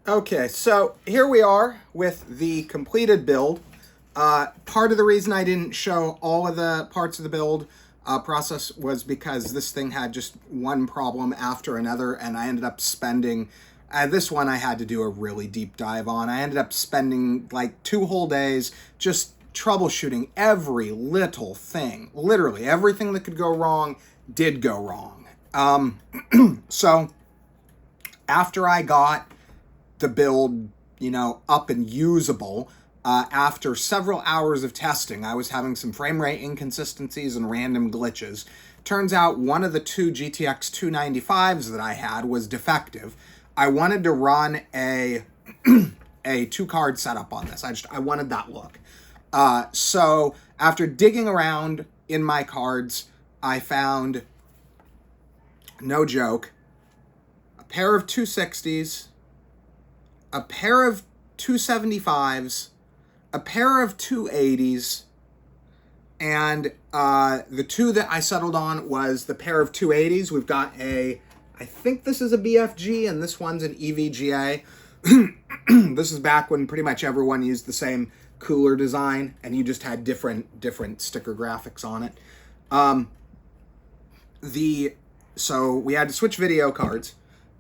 Okay, so here we are with the completed build. Part of the reason I didn't show all of the parts of the build process was because this thing had just one problem after another, and I ended up spending, this one I had to do a really deep dive on. I ended up spending like 2 whole days just troubleshooting every little thing. Literally, everything that could go wrong did go wrong. So after I got the build, up and usable, after several hours of testing, I was having some frame rate inconsistencies and random glitches. Turns out one of the 2 GTX 295s that I had was defective. I wanted to run a 2-card setup on this. I wanted that look. So after digging around in my cards, I found, no joke, a pair of 260s, a pair of 275s, a pair of 280s, and the 2 that I settled on was the pair of 280s. We've got I think this is a BFG, and this one's an EVGA. This is back when pretty much everyone used the same cooler design, and you just had different sticker graphics on it. So we had to switch video cards.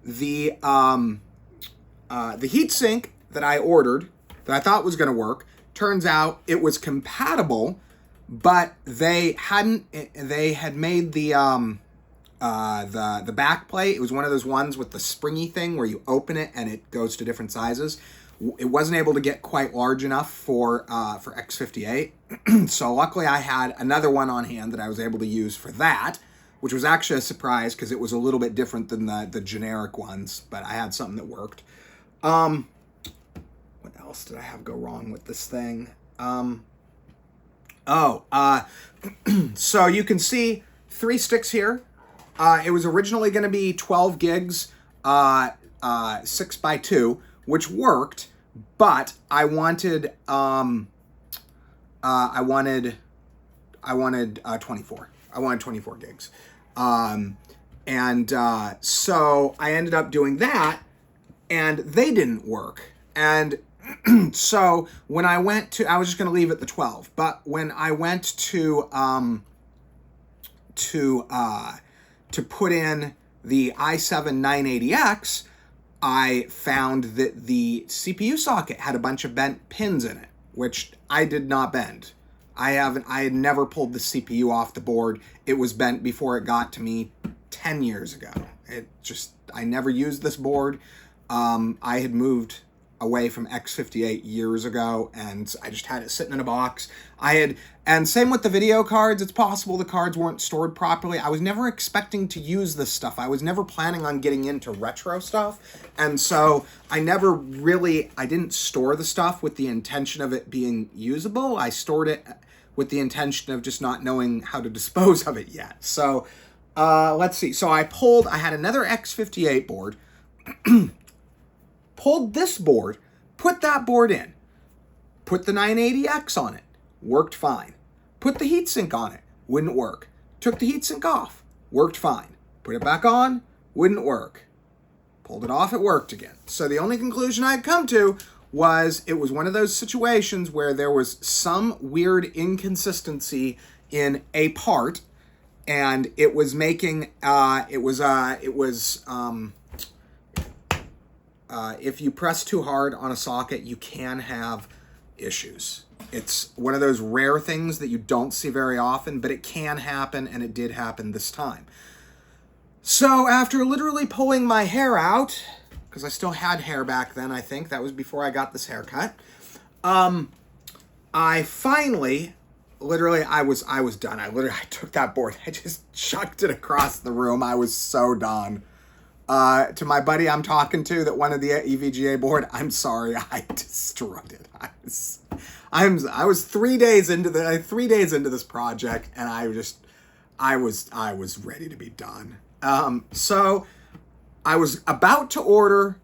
The heatsink that I ordered, that I thought was going to work, turns out it was compatible, but they had made the back plate. It was one of those ones with the springy thing where you open it and it goes to different sizes. It wasn't able to get quite large enough for X58. So luckily I had another one on hand that I was able to use for that, which was actually a surprise because it was a little bit different than the generic ones, but I had something that worked. What else did I have go wrong with this thing? So you can see 3 sticks here. It was originally going to be 12 gigs, 6x2, which worked, but I wanted 24. I wanted 24 gigs. So I ended up doing that, and they didn't work. And so when I went to, I was just going to leave it the 12, but when I went to put in the i7-980X, I found that the CPU socket had a bunch of bent pins in it, which I did not bend. I had never pulled the CPU off the board. It was bent before it got to me 10 years ago. I never used this board. I had moved away from X58 years ago, and I just had it sitting in a box. And same with the video cards. It's possible the cards weren't stored properly. I was never expecting to use this stuff. I was never planning on getting into retro stuff, and so I didn't store the stuff with the intention of it being usable. I stored it with the intention of just not knowing how to dispose of it yet. So let's see. So I had another X58 board, pulled this board, put that board in, put the 980X on it, worked fine. Put the heatsink on it, wouldn't work. Took the heatsink off, worked fine. Put it back on, wouldn't work. Pulled it off, it worked again. So the only conclusion I'd come to was it was one of those situations where there was some weird inconsistency in a part, and it was making, if you press too hard on a socket, you can have issues. It's one of those rare things that you don't see very often, but it can happen, and it did happen this time. So after literally pulling my hair out, because I still had hair back then, I think. That was before I got this haircut. I finally, I was done. I took that board. I just chucked it across the room. I was so done. To my buddy I'm talking to that wanted the EVGA board, I'm sorry, I destroyed it. I was 3 days into this project, and I was ready to be done. So I was about to order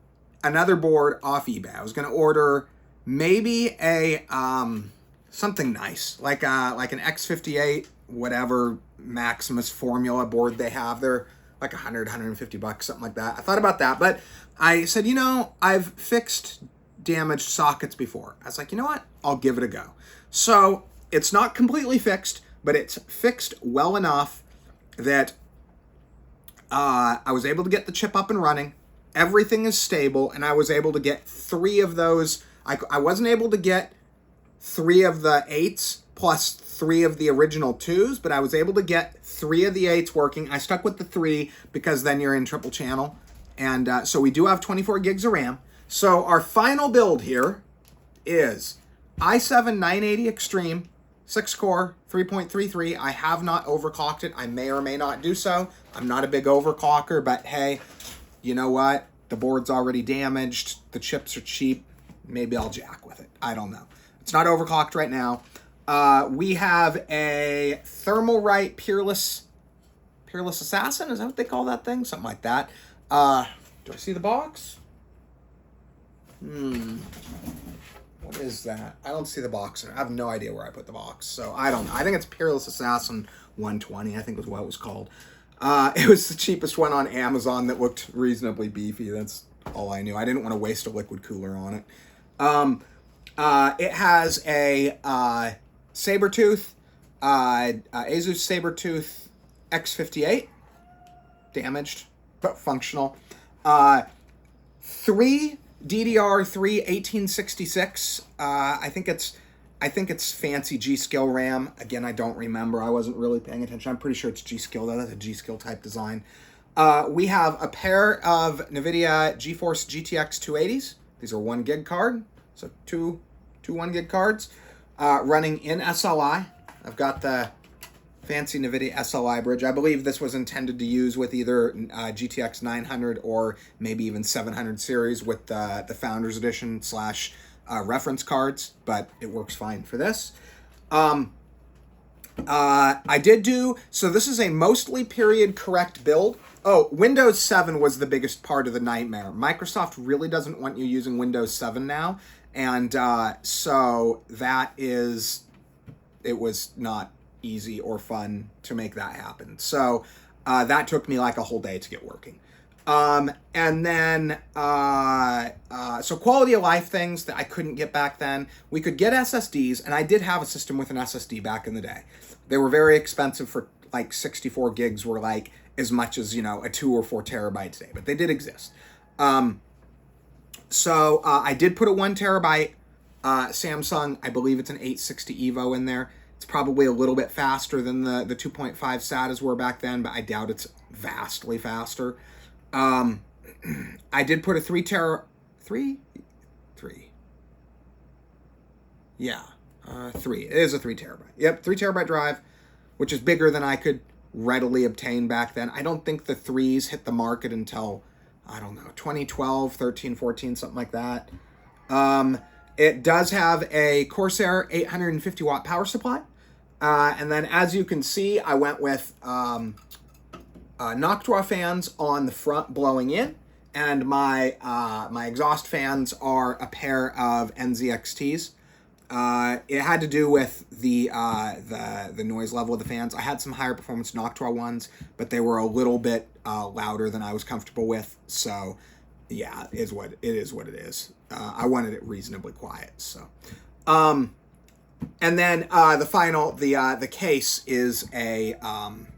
another board off eBay. I was going to order maybe a something nice, like an X58, whatever Maximus Formula board they have. They're like $100, $150, something like that. I thought about that, but I said, you know, I've fixed damaged sockets before. I was like, you know what? I'll give it a go. So it's not completely fixed, but it's fixed well enough that I was able to get the chip up and running. Everything is stable, and I was able to get 3 of those. I wasn't able to get 3 of the 8s plus 3 of the original 2s, but I was able to get 3 of the 8s working. I stuck with the 3 because then you're in triple channel. And so we do have 24 gigs of RAM. So our final build here is i7 980 Extreme, 6-core, 3.33. I have not overclocked it. I may or may not do so. I'm not a big overclocker, but hey, you know what? The board's already damaged. The chips are cheap. Maybe I'll jack with it. I don't know. It's not overclocked right now. We have a Thermalright Peerless Assassin. Is that what they call that thing? Something like that. Do I see the box? What is that? I don't see the box. I have no idea where I put the box. So I don't know. I think it's Peerless Assassin 120, I think was what it was called. It was the cheapest one on Amazon that looked reasonably beefy. That's all I knew. I didn't want to waste a liquid cooler on it. It has a Sabertooth, Asus Sabertooth X58, damaged but functional. 3 DDR3 1866. I think it's fancy G-Skill RAM. Again, I don't remember. I wasn't really paying attention. I'm pretty sure it's G-Skill though. That's a G-Skill type design. We have a pair of NVIDIA GeForce GTX 280s. These are 1 gig card. So two 1 gig cards running in SLI. I've got the fancy NVIDIA SLI bridge. I believe this was intended to use with either GTX 900 or maybe even 700 series with the Founders Edition / reference cards, but it works fine for this. I did do, so this is a mostly period correct build. Oh, Windows 7 was the biggest part of the nightmare. Microsoft really doesn't want you using Windows 7 now, and so it was not easy or fun to make that happen. So that took me like a whole day to get working. And then, so quality of life things that I couldn't get back then. We could get SSDs, and I did have a system with an SSD back in the day. They were very expensive for like 64 gigs were like as much as, you know, a 2 or 4 terabyte today, but they did exist. So I did put a 1 terabyte Samsung, I believe it's an 860 EVO in there. It's probably a little bit faster than the 2.5 SATAs were back then, but I doubt it's vastly faster. I did put a 3 terabyte drive, which is bigger than I could readily obtain back then. I don't think the 3s hit the market until, I don't know, 2012, 13, 14, something like that. It does have a Corsair 850 watt power supply. And then as you can see, I went with Noctua fans on the front blowing in, and my exhaust fans are a pair of NZXTs. It had to do with the noise level of the fans. I had some higher performance Noctua ones, but they were a little bit louder than I was comfortable with. So yeah, it is what it is. I wanted it reasonably quiet. So, and then the case is a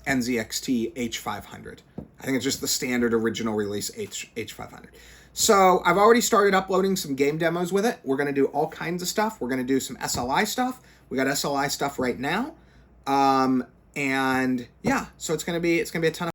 NZXT H500. I think it's just the standard original release H500. So I've already started uploading some game demos with it. We're going to do all kinds of stuff. We're going to do some SLI stuff. We got SLI stuff right now. And yeah, so it's going to be a ton of